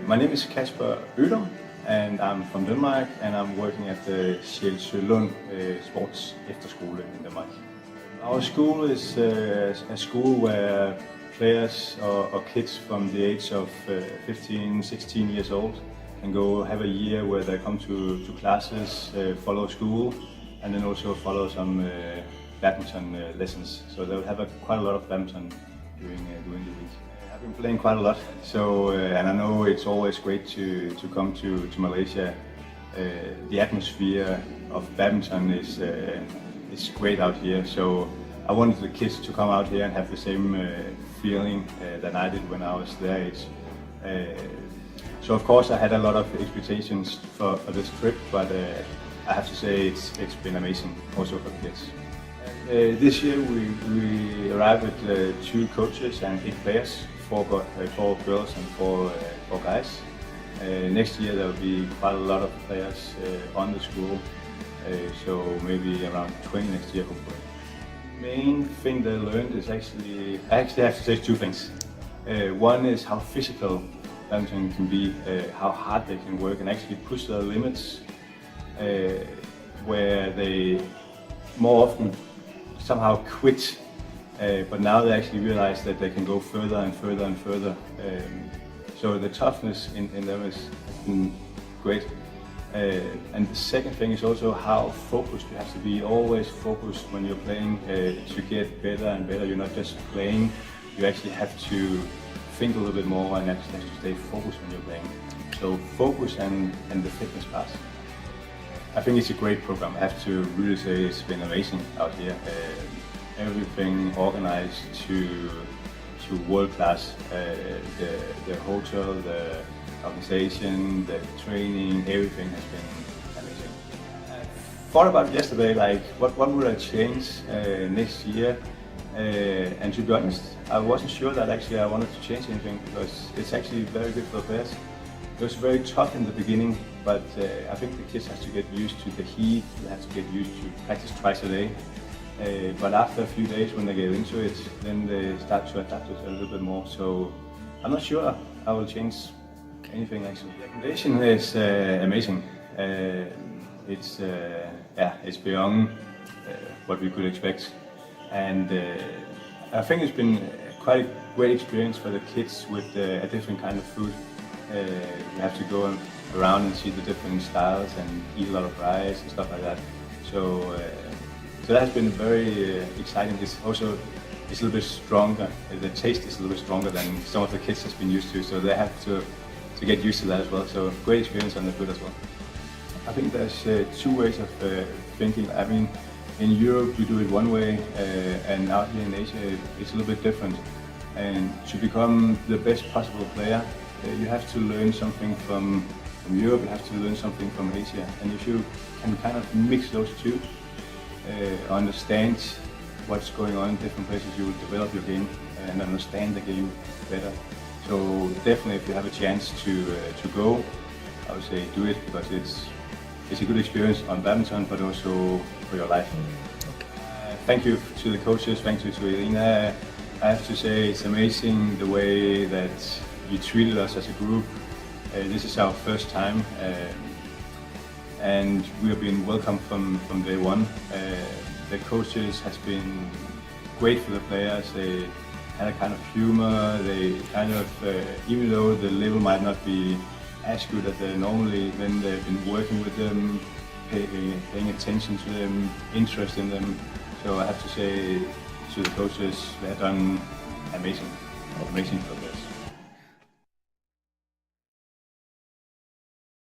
My name is Kasper Ødum and I'm from Denmark and I'm working at the Sjælsølund Sportsefterskolen in Denmark. Our school is a school where players or kids from the age of 15, 16 years old can go have a year where they come to classes, follow school, and then also follow some badminton lessons. So they'll have quite a lot of badminton during the week. I've been playing quite a lot, so and I know it's always great to come to Malaysia. The atmosphere of badminton is great out here. So I wanted the kids to come out here and have the same feeling that I did when I was their age. So of course I had a lot of expectations for this trip, but I have to say it's been amazing also for the kids. This year we arrived with 2 coaches and 8 players, 4 girls and 4 guys. Next year there will be quite a lot of players on the school, so maybe around 20 next year hopefully. The main thing they learned is I actually have to say 2 things. One is how physical badminton can be, how hard they can work and actually push their limits, where they more often somehow quit, but now they actually realize that they can go further and further and further. So the toughness in them has been great. And the second thing is also how focused you have to be, always focused when you're playing to get better and better. You're not just playing, you actually have to think a little bit more and actually have to stay focused when you're playing. So focus and the fitness part. I think it's a great program. I have to really say it's been amazing out here. Everything organized to world class. The hotel, the organization, the training, everything has been amazing. I thought about it yesterday, like what would I change next year? And to be honest, I wasn't sure that actually I wanted to change anything because it's actually very good for players. It was very tough in the beginning, but I think the kids have to get used to the heat, they have to get used to practice twice a day. But after a few days when they get into it, then they start to adapt it a little bit more. So I'm not sure I will change anything actually. The accommodation is amazing. It's beyond what we could expect. And I think it's been quite a great experience for the kids with a different kind of food. You have to go around and see the different styles and eat a lot of rice and stuff like that. So that has been very exciting. It's a little bit stronger. The taste is a little bit stronger than some of the kids have been used to. So they have to get used to that as well. So great experience on the food as well. I think there's 2 ways of thinking. I mean, in Europe we do it one way, and out here in Asia it's a little bit different. And to become the best possible player, you have to learn something from Europe, you have to learn something from Asia. And if you can kind of mix those 2, understand what's going on in different places, you will develop your game and understand the game better. So definitely if you have a chance to go, I would say do it because it's a good experience on badminton but also for your life. Thank you to the coaches, thank you to Elena. I have to say it's amazing the way that you treated us as a group. This is our first time and we have been welcomed from day one. The coaches has been great for the players. They had a kind of humor. They kind of, even though the level might not be as good as they normally, then they've been working with them, paying attention to them, interest in them. So I have to say to the coaches, they have done amazing for the players.